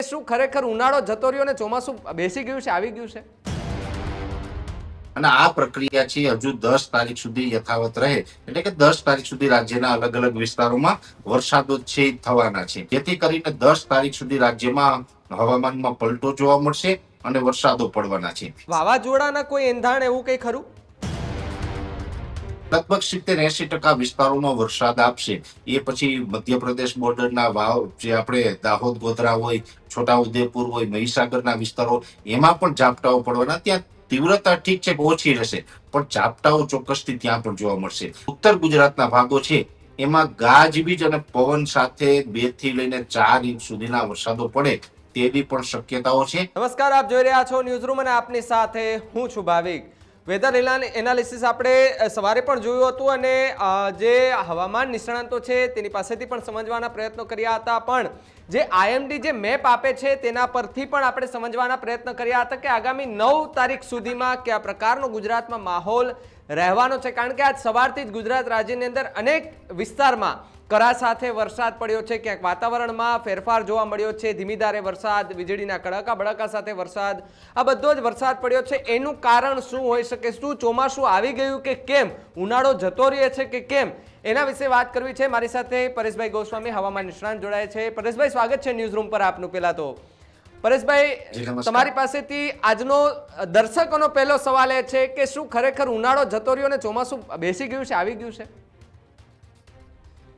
શું ખરેખર ઉનાળો જતો રહ્યો ને ચોમાસું બેસી ગયું છે, આવી ગયું છે? અને આ પ્રક્રિયા છે હજુ 10 તારીખ સુધી યથાવત રહે, એટલે કે 10 તારીખ સુધી રાજ્યના અલગ અલગ વિસ્તારોમાં વરસાદો છે થવાના છે, જેથી કરીને 10 તારીખ સુધી રાજ્યમાં હવામાનમાં પલટો જોવા મળશે અને વરસાદો પડવાના છે. વાવાઝોડાના કોઈ એંધાણ એવું કઈ ખરું? લગભગ 70-80% વિસ્તારોમાં વરસાદ આપશે. એ પછી મધ્યપ્રદેશ બોર્ડરના વાવ જે આપણે દાહોદ ગોધરા હોય, છોટાઉદેપુર હોય, મહીસાગરના વિસ્તારો, એમાં પણ ઝાપટાઓ પડવાના. ત્યાં તીવ્રતા ઠીક છે ઓછી રહેશે, પણ ઝાપટાઓ ચોક્કસથી ત્યાં પણ જોવા મળશે. ઉત્તર ગુજરાતના ભાગો છે એમાં ગાજવીજ અને પવન સાથે 2 થી લઈને 4 ઇંચ સુધીના વરસાદો પડે તેવી પણ શક્યતાઓ છે. નમસ્કાર, આપ જોઈ રહ્યા છો ન્યૂઝ રૂમ અને આપની સાથે હું છું ભાવિક. વેધર એનાલિસિસ આપણે સવારે પણ જોયું હતું અને જે હવામાન નિષ્ણાતો છે તેની પાસેથી પણ સમજવાના પ્રયત્નો કર્યા હતા, પણ જે આઈએમડી જે મેપ આપે છે તેના પરથી પણ આપણે સમજવાના પ્રયત્ન કર્યા હતા કે આગામી 9 તારીખ સુધીમાં કયા પ્રકારનો ગુજરાતમાં માહોલ રહેવાનો છે. કારણ કે આજ સવારથી જ ગુજરાત રાજ્યની અંદર અનેક વિસ્તારમાં કરા સાથે વરસાદ પડ્યો છે, ક્યાંક વાતાવરણમાં ફેરફાર જોવા મળ્યો છે, ધીમી ધારે વરસાદ, વીજળીના કડાકા બડાકા સાથે વરસાદ, આ બધો જ વરસાદ પડ્યો છે. એનું કારણ શું હોઈ શકે? શું ચોમાસું આવી ગયું કે કેમ? ઉનાળો જતો રહે છે કે કેમ? એના વિશે વાત કરવી છે. મારી સાથે પરેશભાઈ ગોસ્વામી, હવામાન નિષ્ણાંત, જોડાય છે. પરેશભાઈ, સ્વાગત છે ન્યૂઝ રૂમ પર આપનું. પહેલા તો પરેશભાઈ, તમારી પાસેથી આજનો દર્શકોનો પહેલો સવાલ એ છે કે શું ખરેખર ઉનાળો જતો રહ્યો ને ચોમાસું બેસી ગયું છે, આવી ગયું છે?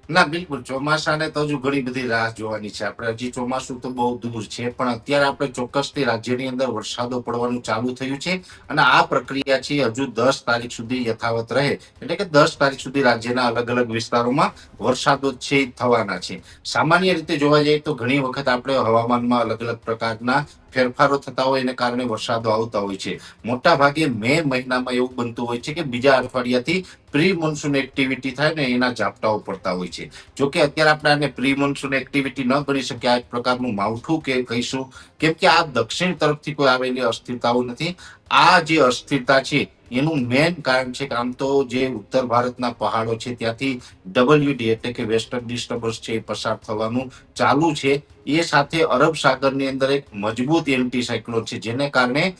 ના, બિલકુલ ચોમાસાને તો હજુ ઘણી બધી રાહ જોવાની છે. આપણે હજી ચોમાસું તો બહુ દૂર છે, પણ અત્યારે આપણે ચોક્કસથી રાજ્યની અંદર વરસાદો પડવાનું ચાલુ થયું છે અને આ પ્રક્રિયા છે હજુ 10 તારીખ સુધી યથાવત રહે, એટલે કે 10 તારીખ સુધી રાજ્યના અલગ અલગ વિસ્તારોમાં વરસાદો છે થવાના છે. સામાન્ય રીતે જોવા જઈએ તો ઘણી વખત આપણે હવામાનમાં અલગ અલગ પ્રકારના ફેરફારો થતા હોય એને કારણે વરસાદો આવતા હોય છે. મોટા ભાગે મે મહિનામાં એવું બનતું હોય છે કે બીજા અઠવાડિયાથી પ્રી મોન્સૂન એક્ટિવિટી થાય ને એના ઝાપટાઓ પડતા હોય છે. જોકે અત્યારે આપણે આને પ્રી મોન્સૂન એક્ટિવિટી ન ગણી શકીએ, આ એક પ્રકારનું માવઠું કે કહીશું, કેમ કે આ દક્ષિણ તરફથી કોઈ આવેલી અસ્થિરતાઓ નથી. આ જે અસ્થિરતા છે એનું મેઇન કારણ છે કે આમ તો જે ઉત્તર ભારતના પહાડો છે ત્યાંથી WD એટલે કે વેસ્ટર્ન ડિસ્ટર્બન્સ છે એ પસાર થવાનું ચાલુ છે. એ સાથે અરબ સાગરની અંદર એક મજબૂત એન્ટી સાયક્લોન છે, જેને કારણે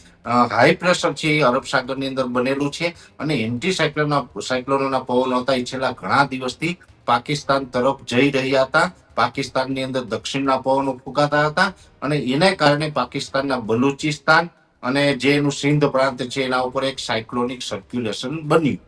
હાઈ પ્રેશર છે એ અરબ સાગરની અંદર બનેલું છે અને એન્ટી સાયક્લોનોના પવનો હતા એ છેલ્લા ઘણા દિવસથી પાકિસ્તાન તરફ જઈ રહ્યા હતા. પાકિસ્તાનની અંદર દક્ષિણના પવનો ફૂંકાતા હતા અને એને કારણે પાકિસ્તાનના બલુચિસ્તાન અને જે એનું સિંધ પ્રાંત છે એના ઉપર એક સાયક્લોનિક સર્ક્યુલેશન બન્યું.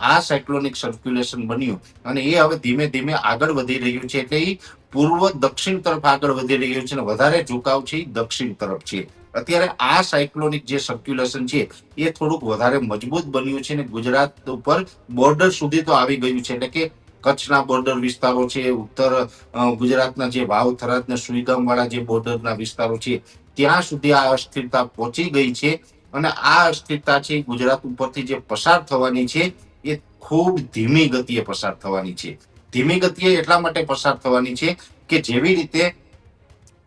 આ સાયક્લોનિક સર્ક્યુલેશન બન્યું અને એ હવે ધીમે ધીમે આગળ વધી રહ્યું છે, એટલે એ પૂર્વ દક્ષિણ તરફ આગળ વધી રહ્યું છે અને વધારે ઝુકાવ છે એ દક્ષિણ તરફ છે. અત્યારે આ સાયક્લોનિક જે સર્ક્યુલેશન છે એ થોડુંક વધારે મજબૂત બન્યું છે અને ગુજરાત ઉપર બોર્ડર સુધી તો આવી ગયું છે, એટલે કે કચ્છના બોર્ડર વિસ્તારો છે, ઉત્તર ગુજરાતના જે વાવ, થરાદ ને સુઈગામ વાળા જે બોર્ડરના વિસ્તારો છે ત્યાં સુધી આ અસ્થિરતા પહોંચી ગઈ છે અને આ અસ્થિરતા છે ગુજરાત ઉપરથી જે પસાર થવાની છે એ ખૂબ ધીમી ગતિએ પસાર થવાની છે. ધીમી ગતિએ એટલા માટે પસાર થવાની છે કે જેવી રીતે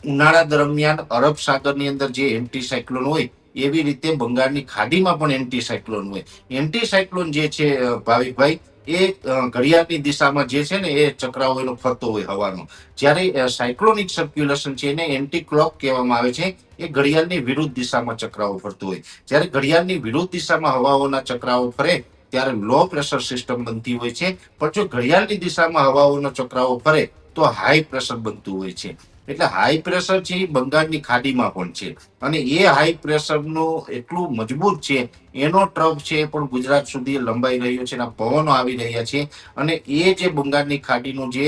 ઉનાળા દરમિયાન અરબ સાગરની અંદર જે એન્ટી સાયક્લોન હોય એવી રીતે બંગાળની ખાડીમાં પણ એન્ટી સાયક્લોન હોય. એન્ટી સાયક્લોન જે છે ભાવિકભાઈ, એ ઘડિયાળની દિશામાં જે છે ને એ ચક્રાઓ એનો ફરતો હોય હવાનો. જ્યારે સાયક્લોનિક સર્ક્યુલેશન છે એને એન્ટી ક્લોક કહેવામાં આવે છે. એ ઘડિયાળની વિરુદ્ધ દિશામાં ચક્રાઓ ફરતું હોય. જ્યારે ઘડિયાળની વિરુદ્ધ દિશામાં હવાઓના ચક્રાઓ ફરે ત્યારે લો પ્રેશર સિસ્ટમ બનતી હોય છે, પણ જો ઘડિયાળની દિશામાં હવાઓનો ચક્રાઓ ફરે તો હાઈ પ્રેશર બનતું હોય છે. એટલે હાઈ પ્રેશર છે એ બંગાળની ખાડીમાં પણ છે અને એ હાઈ પ્રેશરનું એટલું મજબૂત છે, એનો ટ્રફ છે પણ ગુજરાત સુધી લંબાઈ રહ્યો છે, એના પવનો આવી રહ્યા છે અને એ જે બંગાળની ખાડીનું જે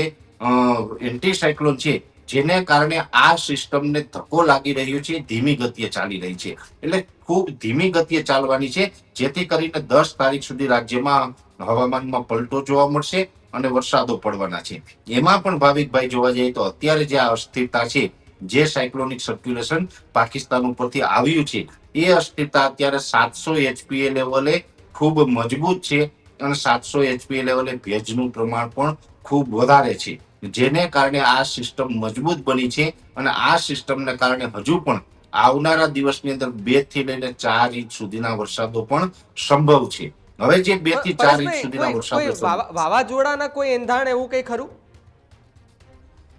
એન્ટી સાયક્લોન છે જેને કારણે આ સિસ્ટમને ધક્કો લાગી રહ્યો છે, ધીમી ગતિએ ચાલી રહી છે. એટલે ખૂબ ધીમી ગતિએ ચાલવાની છે, જેથી કરીને 10 તારીખ સુધી રાજ્યમાં હવામાનમાં પલટો જોવા મળશે અને વરસાદો પડવાના છે. એમાં પણ ભાવિકભાઈ જોવા જઈએ તો અત્યારે જે આ અસ્થિરતા છે, જે સાયક્લોનિક સર્ક્યુલેશન પાકિસ્તાન ઉપરથી આવ્યું છે, એ અસ્થિરતા અત્યારે 700 HPA લેવલે ખૂબ મજબૂત છે અને 700 HPA લેવલે ભેજનું પ્રમાણ પણ ખૂબ વધારે છે, જેને કારણે આ સિસ્ટમ મજબૂત બની છે અને આ સિસ્ટમને કારણે હજુ પણ આવનારા દિવસની અંદર 2 થી લઈને 4 ઇંચ સુધીના વરસાદો પણ સંભવ છે. હવે જે 2 થી 4 ઇંચ સુધીના વરસાદો વાવાઝોડાના કોઈ એંધાણ એવું કઈ ખરું?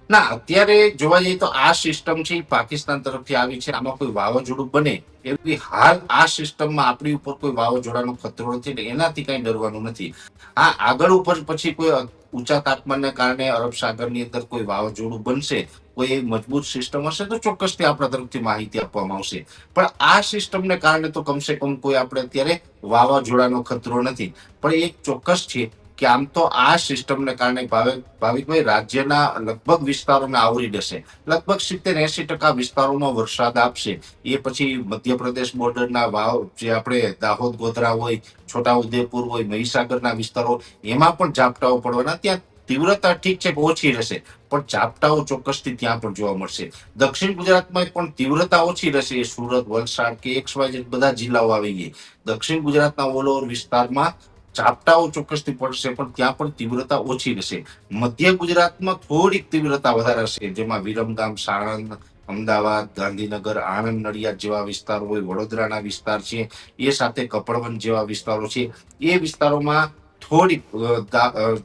ના, અત્યારે જોવા જઈએ તો આ સિસ્ટમ છે એ પાકિસ્તાન તરફથી આવી છે. આમાં કોઈ વાવાઝોડું બને એવી હાલ આ સિસ્ટમમાં આપણી ઉપર કોઈ વાવાઝોડાનો ખતરો નથી એટલે એનાથી કઈ ડરવાનું નથી. હા, આગળ ઉપર પછી કોઈ ઊંચા તાપમાનને કારણે અરબ સાગરની અંદર કોઈ વાવાઝોડું બનશે, કોઈ એવી મજબૂત સિસ્ટમ હશે તો ચોક્કસથી આપણા તરફથી માહિતી આપવામાં આવશે. પણ આ સિસ્ટમને કારણે તો કમસે કમ કોઈ આપણે અત્યારે વાવાઝોડાનો ખતરો નથી. પણ એક ચોક્કસ છે કે આમ તો આ સિસ્ટમને કારણે ભાવિકભાઈ રાજ્યના લગભગ વિસ્તારોને આવરી લેશે. લગભગ 70-80% વિસ્તારોમાં વરસાદ આપશે. એ પછી મધ્યપ્રદેશ બોર્ડરના વાવ જે આપણે દાહોદ ગોધરા હોય, છોટાઉદેપુર હોય, મહીસાગરના વિસ્તારો, એમાં પણ ઝાપટાઓ પડવાના. ત્યાં તીવ્રતા ઠીક છે કે ઓછી રહેશે, પણ ઝાપટાઓ ચોક્કસથી ત્યાં પણ જોવા મળશે. દક્ષિણ ગુજરાતમાં પણ તીવ્રતા ઓછી રહેશે. સુરત, વલસાડ કે XYZ બધા જિલ્લાઓ આવી ગઈ. દક્ષિણ ગુજરાતના ઓલ ઓવર વિસ્તારમાં ઝાપટાઓ ચોક્કસથી પડશે, પણ ત્યાં પણ તીવ્રતા ઓછી રહેશે. મધ્ય ગુજરાતમાં થોડીક તીવ્રતા વધારે હશે, જેમાં વિરમગામ, સાણંદ, અમદાવાદ, ગાંધીનગર, આણંદ, નડિયાદ જેવા વિસ્તારો હોય, વડોદરાના વિસ્તાર છે, એ સાથે કપડવંજ જેવા વિસ્તારો છે, એ વિસ્તારોમાં થોડીક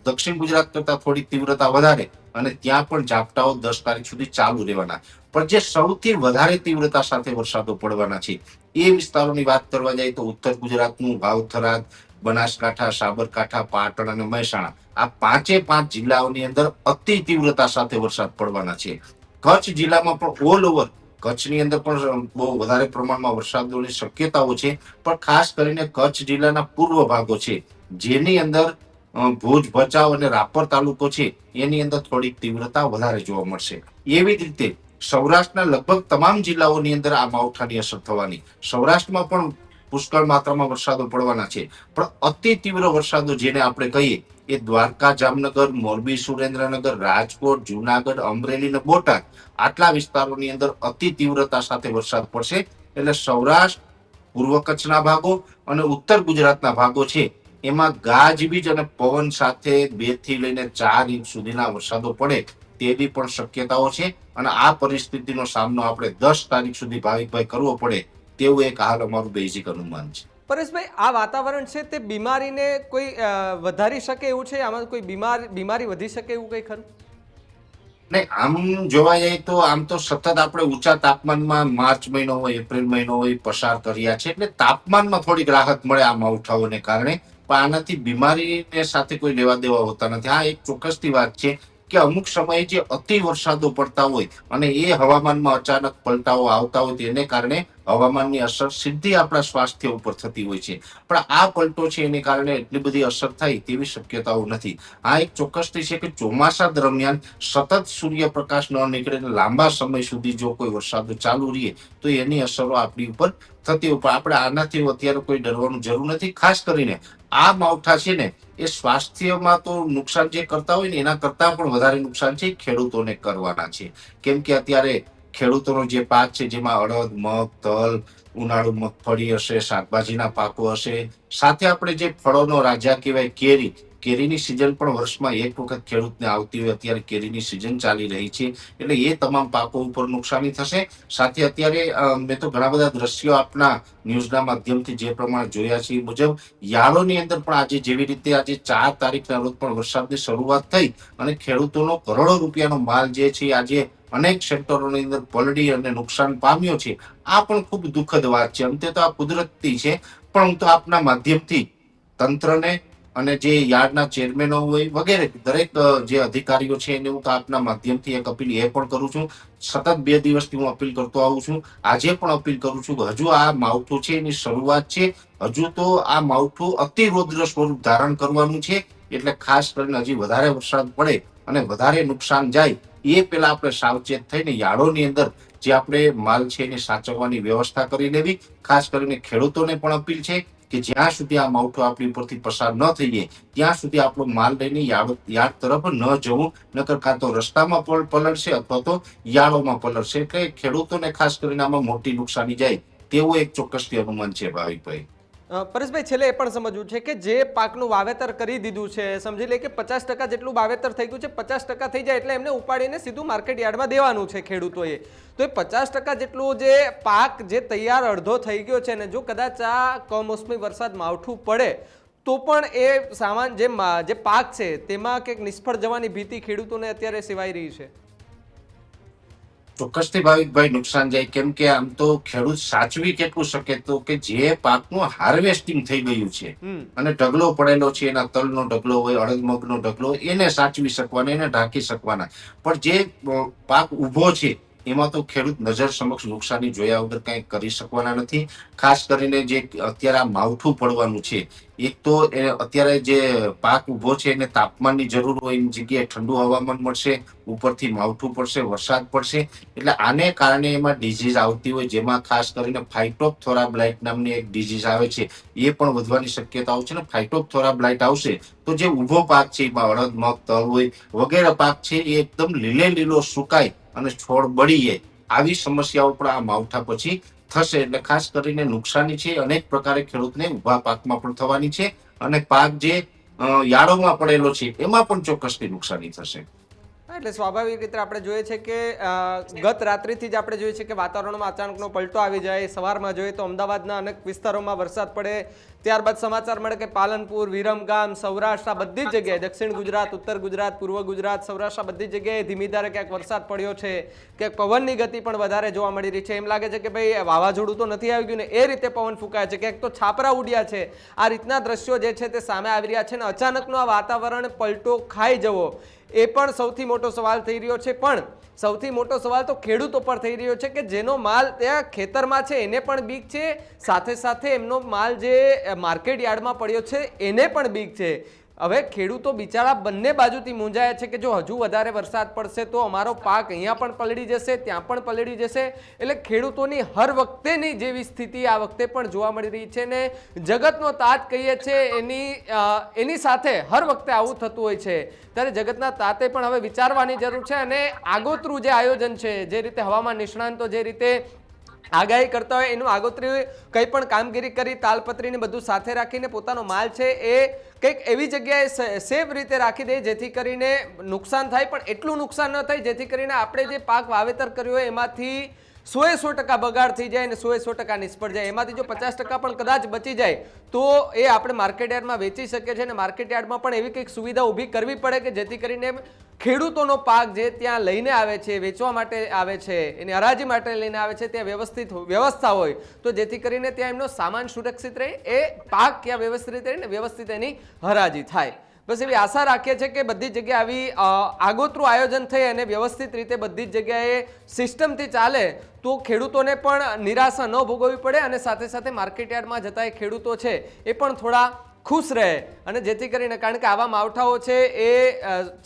દક્ષિણ ગુજરાત કરતા થોડીક તીવ્રતા વધારે અને ત્યાં પણ ઝાપટાઓ 10 તારીખ સુધી ચાલુ રહેવાના. પણ જે સૌથી વધારે તીવ્રતા સાથે વરસાદો પડવાના છે એ વિસ્તારોની વાત કરવા જાય તો ઉત્તર ગુજરાતનું ભાવથરા, બનાસકાંઠા, સાબરકાંઠા, પાટણ અને મહેસાણા, આ 5 જિલ્લાઓની અંદર અતિ તીવ્રતા સાથે વરસાદ પડવાના છે. કચ્છ જિલ્લામાં પણ ઓલ ઓવર કચ્છની અંદર પણ બહુ વધારે પ્રમાણમાં વરસાદોની શક્યતાઓ છે. પણ ખાસ કરીને કચ્છ જિલ્લાના પૂર્વ ભાગો છે, જેની અંદર ભુજ, ભચાઉ અને રાપર તાલુકો છે, એની અંદર થોડીક તીવ્રતા વધારે જોવા મળશે. એવી જ રીતે સૌરાષ્ટ્રના લગભગ તમામ જિલ્લાઓની અંદર આ માવઠાની અસર થવાની. સૌરાષ્ટ્રમાં પણ પુષ્કળ માત્રામાં વરસાદો પડવાના છે. પણ અતિ તીવ્ર વરસાદો જેને આપણે કહીએ એ દ્વારકા, જામનગર, મોરબી, સુરેન્દ્રનગર, રાજકોટ, જુનાગઢ, અમરેલી અને બોટાદ, આટલા વિસ્તારોની અંદર અતિ તીવ્રતા સાથે વરસાદ પડશે. એટલે સૌરાષ્ટ્ર, પૂર્વ કચ્છના ભાગો અને ઉત્તર ગુજરાતના ભાગો છે, એમાં ગાજવીજ અને પવન સાથે 2 થી લઈને 4 ઇંચ સુધીના વરસાદો પડે તેવી પણ શક્યતાઓ છે. અને આ પરિસ્થિતિનો સામનો આપણે 10 તારીખ સુધી ભાવિકભાઈ કરવો પડે તેવું એક હાલ અમારું બેઝિક અનુમાન છે. પરેશભાઈ, આ વાતાવરણ છે તે બીમારીને કોઈ વધારી શકે એવું છે? આમાં કોઈ બીમારી વધી શકે એવું કંઈ ખરું? નહીં, આમ જોવા જઈએ તો આમ તો સતત આપણે ઊંચા તાપમાનમાં માર્ચ મહિનો હોય, એપ્રિલ મહિનો હોય પસાર કર્યા છે, એટલે તાપમાનમાં થોડીક રાહત મળે આ માવઠાઓને કારણે. પણ આનાથી બીમારીને સાથે કોઈ લેવા દેવા હોતા નથી. હા, એક ચોક્કસથી વાત છે કે અમુક સમયે જે અતિ વરસાદો પડતા હોય અને એ હવામાનમાં અચાનક પલટાઓ આવતા હોય તેને કારણે હવામાનની અસર સીધી આપણા સ્વાસ્થ્ય ઉપર થતી હોય છે. પણ આ પલટો છે એને કારણે એટલી બધી અસર થાય તેવી શક્યતાઓ નથી. આ એક ચોક્કસથી છે કે ચોમાસા દરમિયાન સતત સૂર્યપ્રકાશ ન નીકળે ને લાંબા સમય સુધી જો કોઈ વરસાદ ચાલુ રહે તો એની અસરો આપણી ઉપર થતી હોય. પણ આપણે આનાથી અત્યારે કોઈ ડરવાનું જરૂર નથી. ખાસ કરીને આ માવઠા છે ને એ સ્વાસ્થ્યમાં તો નુકસાન જે કરતા હોય ને એના કરતા પણ વધારે નુકસાન છે ખેડૂતોને કરવાના છે. કેમ કે અત્યારે ખેડૂતોનો જે પાક છે, જેમાં અડદ, મગ, તલ, ઉનાળુ મગફળી હશે, શાકભાજીના પાકો હશે, સાથે આપણે જે ફળોનો રાજા કહેવાય કેરી, કેરીની સિઝન પણ વર્ષમાં એક વખત ખેડૂતને આવતી હોય. અત્યારે કેરીની સિઝન ચાલી રહી છે, એટલે એ તમામ પાકો ઉપર નુકસાની થશે. સાથે અત્યારે મેં તો ઘણા બધા દ્રશ્યો આપના ન્યૂઝના માધ્યમથી જે પ્રમાણે જોયા છે એ મુજબ યાર્ડોની અંદર પણ આજે જેવી રીતે આજે 4 તારીખના રોજ પણ વરસાદની શરૂઆત થઈ અને ખેડૂતોનો કરોડો રૂપિયાનો માલ જે છે આજે અનેક સેક્ટરોની અંદર પલળી અને નુકસાન પામ્યો છે. આ પણ ખૂબ દુઃખદ વાત છે. અંતે તો આ કુદરતી છે, પણ હું તો આપના માધ્યમથી તંત્રને અને જે યાર્ડના ચેરમેનો હોય વગેરે દરેક જે અધિકારીઓ છે એને હું તો આપના માધ્યમથી એક અપીલ એ પણ કરું છું. સતત 2 દિવસથી હું અપીલ કરતો આવું છું. આજે પણ અપીલ કરું છું કે હજુ આ માવઠું છે એની શરૂઆત છે. હજુ તો આ માવઠું અતિ રૌદ્ર સ્વરૂપ ધારણ કરવાનું છે. એટલે ખાસ કરીને હજી વધારે વરસાદ પડે અને વધારે નુકસાન જાય એ પેલા આપણે સાવચેત થઈને યાર્ડોની અંદર જે આપણે માલ છે એની સાચવવાની વ્યવસ્થા કરી લેવી. ખાસ કરીને ખેડૂતોને પણ અપીલ છે કે જ્યાં સુધી આ માવઠું આપણી ઉપરથી પસાર ન થઈ જાય ત્યાં સુધી આપણો માલ લઈને યાર્ડ તરફ ન જવું, નકર કાં તો રસ્તામાં પલળશે અથવા તો યાર્ડોમાં પલળશે. એટલે ખેડૂતોને ખાસ કરીને આમાં મોટી નુકસાની જાય તેવું એક ચોક્કસથી અનુમાન છે ભાવિકભાઈ. પરેશભાઈ, છેલ્લે એ પણ સમજવું છે કે જે પાકનું વાવેતર કરી દીધું છે, સમજી લે કે 50% જેટલું વાવેતર થઈ ગયું છે, 50% થઈ જાય એટલે એમને ઉપાડીને સીધું માર્કેટ યાર્ડમાં દેવાનું છે ખેડૂતોએ. તો એ 50% જેટલું જે પાક જે તૈયાર અડધો થઈ ગયો છે ને, જો કદાચ આ કમોસમી વરસાદ માવઠું પડે તો પણ એ સામાન જે પાક છે તેમાં કંઈક નિષ્ફળ જવાની ભીતિ ખેડૂતોને અત્યારે સેવાઈ રહી છે. ચોક્કસથી ભાવિકભાઈ નુકસાન જાય, કેમ કે આમ તો ખેડૂત સાચવી કેટલું શકે, તો કે જે પાકનું હાર્વેસ્ટિંગ થઈ ગયું છે હમ. અને ઢગલો પડેલો છે, એના તલનો ઢગલો હોય, અડદ મગનો ઢગલો હોય, એને સાચવી શકવાના, એને ઢાંકી શકવાના. પણ જે પાક ઉભો છે એમાં તો ખેડૂત નજર સમક્ષ નુકસાની જોયા વગર કઈ કરી શકવાના નથી. ખાસ કરીને જે અત્યારે આ માવઠું પડવાનું છે, એક તો અત્યારે જે પાક ઉભો છે એને તાપમાનની જરૂર હોય એની જગ્યાએ ઠંડુ હવામાન મળશે, ઉપરથી માવઠું પડશે, વરસાદ પડશે, એટલે આને કારણે એમાં ડિઝીઝ આવતી હોય, જેમાં ખાસ કરીને ફાઇટોપ્થોરા બ્લાઇટ નામની એક ડિઝીઝ આવે છે, એ પણ વધવાની શક્યતાઓ છે. ને ફાઇટોપ્થોરા બ્લાઇટ આવશે તો જે ઊભો પાક છે એમાં અડદ મગ તલ હોય વગેરે પાક છે એ એકદમ લીલો સુકાય અને છોડ બળી જાય. આવી સમસ્યાઓ પણ આ માવઠા પછી થશે. એટલે ખાસ કરીને નુકસાની છે અનેક પ્રકારે ખેડૂતને ઊભા પાકમાં પણ થવાની છે, અને પાક જે યાર્ડોમાં પડેલો છે એમાં પણ ચોક્કસથી નુકસાની થશે. હા, એટલે સ્વાભાવિક રીતે આપણે જોઈએ છે કે ગત રાત્રિથી જ આપણે જોઈએ છે કે વાતાવરણમાં અચાનકનો પલટો આવી જાય. સવારમાં જોઈએ તો અમદાવાદના અનેક વિસ્તારોમાં વરસાદ પડે, ત્યારબાદ સમાચાર મળે કે પાલનપુર, વિરમગામ, સૌરાષ્ટ્ર આ બધી જ જગ્યાએ, દક્ષિણ ગુજરાત, ઉત્તર ગુજરાત, પૂર્વ ગુજરાત, સૌરાષ્ટ્ર બધી જ જગ્યાએ ધીમી ધારે ક્યાંક વરસાદ પડ્યો છે, ક્યાંક પવનની ગતિ પણ વધારે જોવા મળી રહી છે. એમ લાગે છે કે ભાઈ વાવાઝોડું તો નથી આવી ગયું ને, એ રીતે પવન ફૂંકાય છે, ક્યાંક તો છાપરા ઉડ્યા છે. આ રીતના દ્રશ્યો જે છે તે સામે આવી રહ્યા છે, ને અચાનકનો આ વાતાવરણ પલટો ખાઈ જવો એ પણ સૌથી મોટો સવાલ થઈ રહ્યો છે. પણ સૌથી મોટો સવાલ તો ખેડૂતો પર થઈ રહ્યો છે કે જેનો માલ ત્યાં ખેતરમાં છે એને પણ બીક છે, સાથે સાથે એમનો માલ જે માર્કેટ યાર્ડમાં પડ્યો છે એને પણ બીક છે. હવે ખેડૂતો બિચારા બંને બાજુથી મૂંઝાયા છે કે જો હજુ વધારે વરસાદ પડશે તો અમારો પાક અહીંયા પણ પલળી જશે, ત્યાં પણ પલળી જશે. એટલે ખેડૂતોની હર વખતેની જેવી સ્થિતિ આ વખતે પણ જોવા મળી રહી છે, ને જગતનો તાત કહીએ છીએ એની સાથે હર વખતે આવું થતું હોય છે. ત્યારે જગતના તાતે પણ હવે વિચારવાની જરૂર છે, અને આગોતરું જે આયોજન છે, જે રીતે હવામાન નિષ્ણાંતો જે રીતે આગાહી કરતા હોય એનું આગોતરી કંઈ પણ કામગીરી કરી, તાલપત્રીને બધું સાથે રાખીને પોતાનો માલ છે એ કંઈક એવી જગ્યાએ સેફ રીતે રાખી દે જેથી કરીને નુકસાન થાય પણ એટલું નુકસાન ન થાય જેથી કરીને આપણે જે પાક વાવેતર કર્યો હોય એમાંથી 100% બગાડ થઈ જાય અને 100% નિષ્ફળ જાય. એમાંથી જો 50% પણ કદાચ બચી જાય તો એ આપણે માર્કેટ યાર્ડમાં વેચી શકીએ છીએ, અને માર્કેટ યાર્ડમાં પણ એવી કંઈક સુવિધા ઊભી કરવી પડે કે જેથી કરીને ખેડૂતોનો પાક જે ત્યાં લઈને આવે છે, વેચવા માટે આવે છે, એની હરાજી માટે લઈને આવે છે, ત્યાં વ્યવસ્થિત વ્યવસ્થા હોય તો જેથી કરીને ત્યાં એમનો સામાન સુરક્ષિત રહે, એ પાક ત્યાં વ્યવસ્થિત રહીને વ્યવસ્થિત એની હરાજી થાય. બસ એવી આશા રાખીએ છીએ કે બધી જગ્યાએ આવી આગોતરું આયોજન થઈ અને વ્યવસ્થિત રીતે બધી જ જગ્યાએ સિસ્ટમથી ચાલે તો ખેડૂતોને પણ નિરાશા ન ભોગવવી પડે, અને સાથે સાથે માર્કેટ યાર્ડમાં જતા એ ખેડૂતો છે એ પણ થોડા ખુશ રહે. અને જેથી કરીને, કારણ કે આવા માવઠાઓ છે એ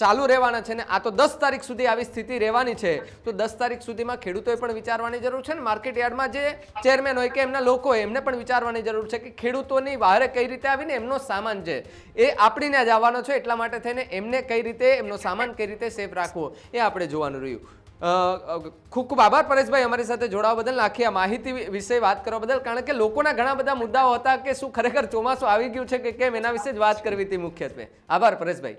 ચાલુ રહેવાના છે, ને આ તો 10 તારીખ સુધી આવી સ્થિતિ રહેવાની છે, તો 10 તારીખ સુધીમાં ખેડૂતોએ પણ વિચારવાની જરૂર છે, ને માર્કેટ યાર્ડમાં જે ચેરમેન હોય કે એમના લોકો હોય એમને પણ વિચારવાની જરૂર છે કે ખેડૂતોની બહારે કઈ રીતે આવીને એમનો સામાન છે એ આપણીને જ આવવાનો છે, એટલા માટે થઈને એમને કઈ રીતે એમનો સામાન કઈ રીતે સેફ રાખવો એ આપણે જોવાનું રહ્યું. ખૂબ ખૂબ આભાર પરેશભાઈ અમારી સાથે જોડાવા બદલ, આખી આ માહિતી વિશે વાત કરવા બદલ. કારણ કે લોકોના ઘણા બધા મુદ્દાઓ હતા કે શું ખરેખર ચોમાસું આવી ગયું છે કે કેમ, એના વિશે જ વાત કરવી હતી મુખ્યત્વે. આભાર પરેશભાઈ.